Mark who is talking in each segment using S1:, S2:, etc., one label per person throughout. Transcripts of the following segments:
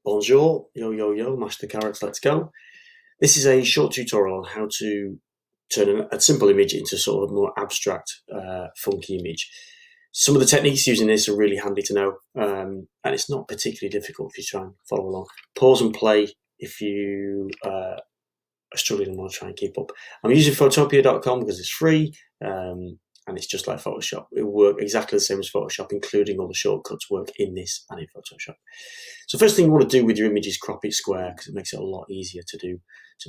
S1: Bonjour, yo yo yo, mash the carrots, let's go. This is a short tutorial on how to turn a simple image into sort of a more abstract, funky image. Some of the techniques using this are really handy to know, and it's not particularly difficult if you try and follow along. Pause and play if you are struggling and want to try and keep up. I'm using photopia.com because it's free, and it's just like Photoshop. It will work exactly the same as Photoshop, including all the shortcuts work in this and in Photoshop. So first thing you want to do with your image is crop it square, because it makes it a lot easier to do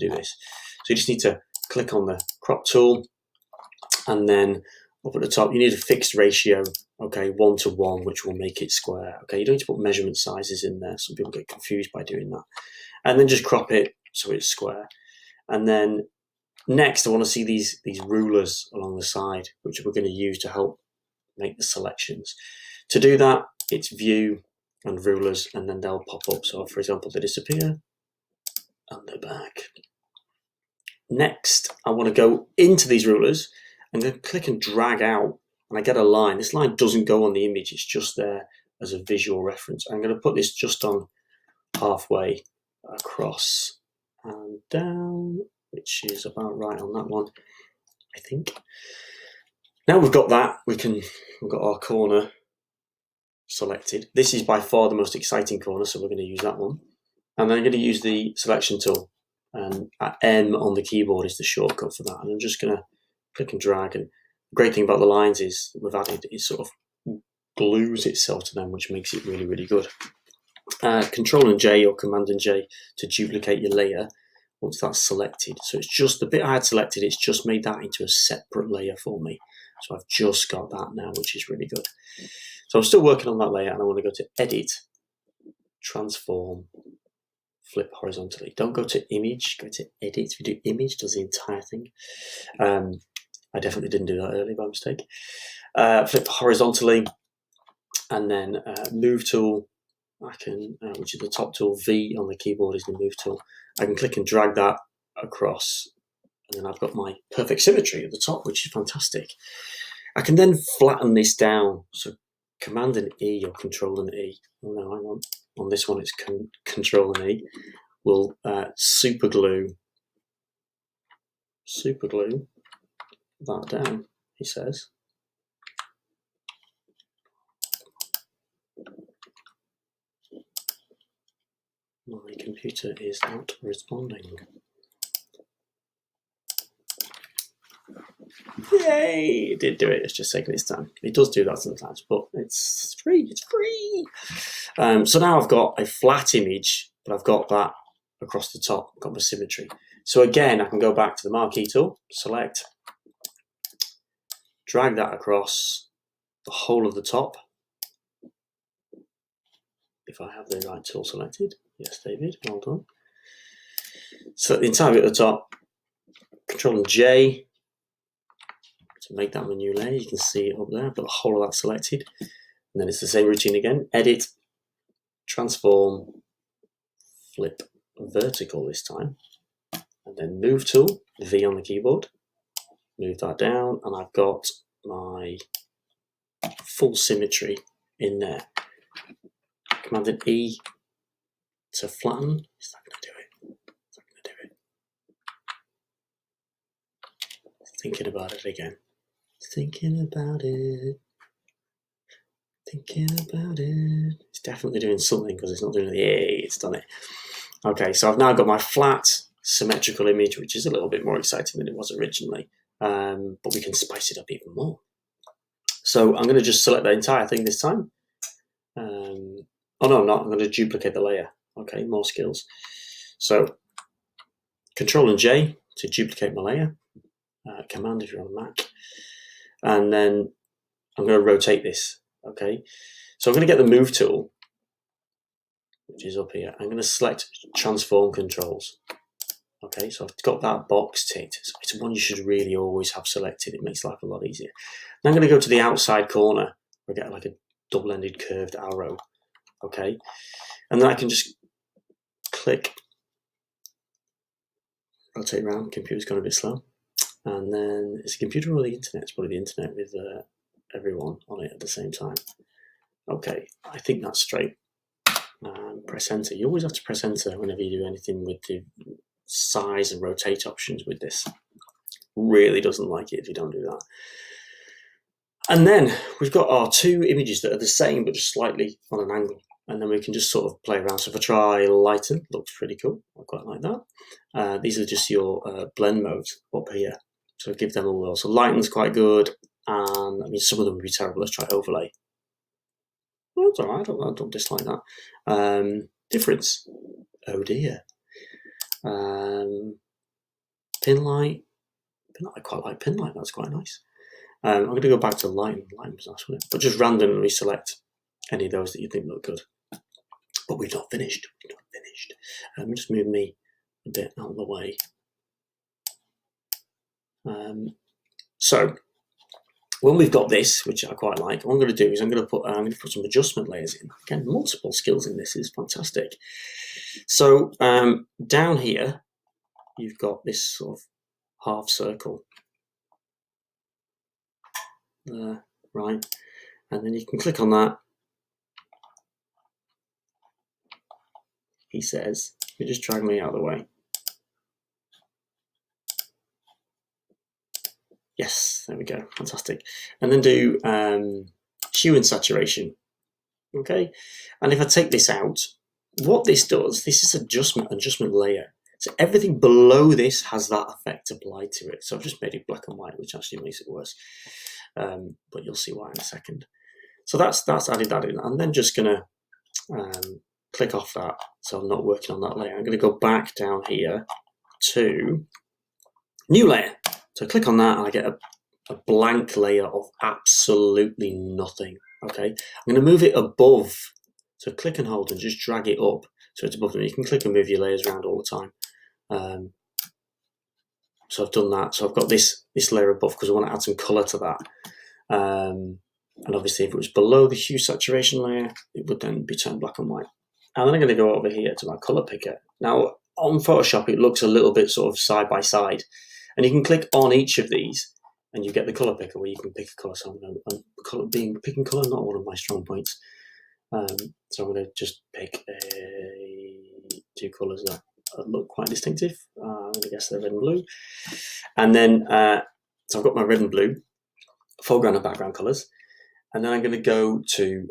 S1: this. So you just need to click on the crop tool, and then up at the top you need a fixed ratio, okay, 1:1, which will make it square. Okay, you don't need to put measurement sizes in there. Some people get confused by doing that. And then just crop it so it's square. And then next, I want to see these rulers along the side, which we're going to use to help make the selections. To do that, it's View and Rulers, and then they'll pop up. So, for example, they disappear and they're back. Next, I want to go into these rulers. I'm going to click and drag out, and I get a line. This line doesn't go on the image. It's just there as a visual reference. I'm going to put this just on halfway across and down, which is about right on that one, I think. Now we've got that, we've got our corner selected. This is by far the most exciting corner, so we're going to use that one. And then I'm going to use the selection tool, and M on the keyboard is the shortcut for that. And I'm just going to click and drag. And the great thing about the lines is we've added, it sort of glues itself to them, which makes it really, really good. Control and J or Command and J to duplicate your layer once that's selected. So it's just the bit I had selected, it's just made that into a separate layer for me. So I've just got that now, which is really good. So I'm still working on that layer, and I want to go to Edit, Transform, Flip horizontally. Don't go to Image, go to Edit. If you do Image, does the entire thing. I definitely didn't do that earlier by mistake. Flip horizontally, and then Move tool. I can, which is the top tool. V on the keyboard is the Move tool. I can click and drag that across, and then I've got my perfect symmetry at the top, which is fantastic. I can then flatten this down. So Command and E or Control and E. Oh no, hang on. On this one, it's Control and E. We'll super glue that down, he says. My computer is not responding. Yay! It did do it. It's just taking its time. It does do that sometimes, but it's free. It's free. So now I've got a flat image, but I've got that across the top. I've got my symmetry. So again, I can go back to the marquee tool, select, drag that across the whole of the top. If I have the right tool selected. Yes, David, well done. Select the entire bit at the top, Control and J to make that my new layer. You can see it up there, I've got the whole of that selected. And then it's the same routine again, Edit, Transform, Flip vertical this time, and then Move tool, V on the keyboard, move that down, and I've got my full symmetry in there. Command and E to flatten. Is that going to do it? Is that going to do it? Thinking about it again. Thinking about it. Thinking about it. It's definitely doing something because it's not doing it. Yay, it's done it. Okay, so I've now got my flat symmetrical image, which is a little bit more exciting than it was originally, but we can spice it up even more. So I'm going to just select the entire thing this time. Oh no, I'm not. I'm going to duplicate the layer. Okay, more skills. So Control and J to duplicate my layer. Command if you're on a Mac. And then I'm going to rotate this. Okay, so I'm going to get the Move tool, which is up here. I'm going to select Transform Controls. Okay, so I've got that box ticked. So it's one you should really always have selected. It makes life a lot easier. Now I'm going to go to the outside corner. I get like a double-ended curved arrow. Okay, and then I can just click, rotate around. Computer's gone a bit slow. And then it's a computer or the internet? It's probably the internet with everyone on it at the same time. Okay, I think that's straight. Press enter. You always have to press enter whenever you do anything with the size and rotate options with this. Really doesn't like it if you don't do that. And then we've got our two images that are the same but just slightly on an angle. And then we can just sort of play around. So if I try lighten, looks pretty cool. I quite like that. These are just your blend modes up here. So give them a whirl. So lighten's quite good. And I mean, some of them would be terrible. Let's try overlay. Well, that's all right. I don't dislike that. Difference. Oh dear. Pin light. I quite like pin light. That's quite nice. I'm going to go back to lighten. Lighten was nice, wasn't it? But just randomly select any of those that you think look good. But we've not finished. We've not finished. Just move me a bit out of the way. So when we've got this, which I quite like, what I'm going to do is I'm going to put some adjustment layers in. Again, multiple skills in this is fantastic. So down here, you've got this sort of half circle there, right? And then you can click on that. He says, you just drag me out of the way. Yes, there we go, fantastic. And then do hue and saturation, okay? And if I take this out, what this does, this is adjustment layer. So everything below this has that effect applied to it. So I've just made it black and white, which actually makes it worse. But you'll see why in a second. So that's added that in. I'm then just gonna click off that, so I'm not working on that layer. I'm gonna go back down here to new layer. So click on that and I get a blank layer of absolutely nothing, okay? I'm gonna move it above. So click and hold and just drag it up so it's above them. You can click and move your layers around all the time. So I've done that. So I've got this layer above because I want to add some color to that. And obviously if it was below the hue saturation layer, it would then be turned black and white. And then I'm going to go over here to my color picker. Now on Photoshop, it looks a little bit sort of side by side. And you can click on each of these and you get the color picker where you can pick a color. So picking color, not one of my strong points. So I'm going to just pick two colors that look quite distinctive. I'm going to guess they're red and blue. And then, so I've got my red and blue, foreground and background colors. And then I'm going to go to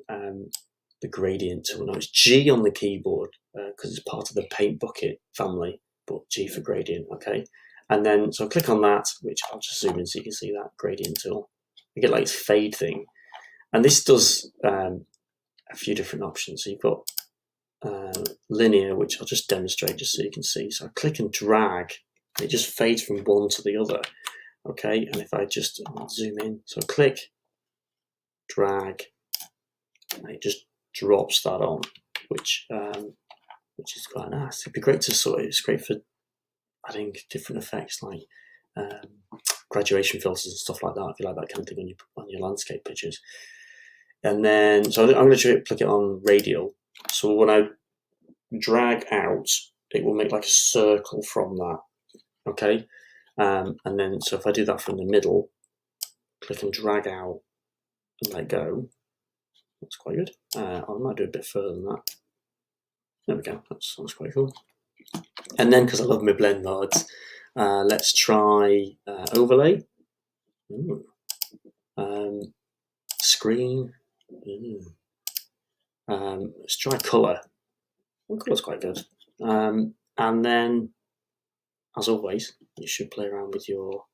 S1: the gradient tool. Now it's G on the keyboard because it's part of the paint bucket family, but G for gradient, okay? And then, so I'll click on that, which I'll just zoom in so you can see that gradient tool. You get like this fade thing. And this does a few different options. So you've got linear, which I'll just demonstrate just so you can see. So I click and drag, and it just fades from one to the other. Okay, and if I just zoom in, so click, drag, and it just drops that on, which is quite nice. It'd be great to sort of, it's great for adding different effects like graduation filters and stuff like that, if you like that kind of thing on your landscape pictures. And then, so I'm going to click it on radial. So when I drag out, it will make like a circle from that. Okay. And then, so if I do that from the middle, click and drag out and let go, that's quite good. I might do a bit further than that. There we go. That's quite cool. And then, because I love my blend modes, let's try overlay. Screen. Let's try color. Well, color's quite good. And then, as always, you should play around with your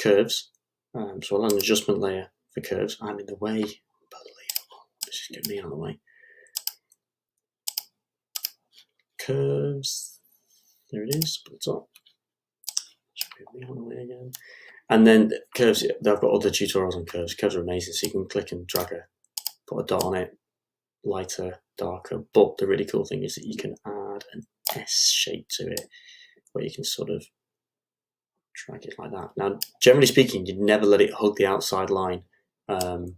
S1: curves. So I'll add an adjustment layer for curves. I'm in the way. Unbelievable. Let's just get me out of the way. Curves. There it is. Put it up. Get me out of the way again. And then curves. I've got other tutorials on curves. Curves are amazing. So you can click and drag put a dot on it, lighter, darker. But the really cool thing is that you can add an S shape to it, where you can sort of drag it like that. Now, generally speaking, you'd never let it hug the outside line because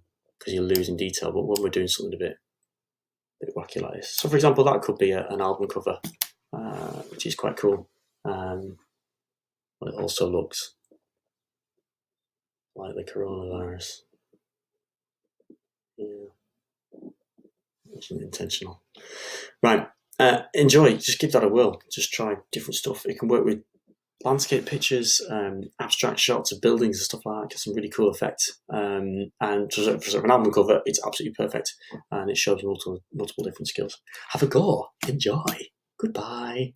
S1: you're losing detail. But when we're doing something a bit wacky like this, so for example, that could be an album cover, which is quite cool. But it also looks like the coronavirus. Yeah. wasn't intentional. Right. Enjoy. Just give that a whirl. Just try different stuff. It can work with landscape pictures, abstract shots of buildings and stuff like that. Get some really cool effects. And for an album cover, it's absolutely perfect. And it shows multiple different skills. Have a go. Enjoy. Goodbye.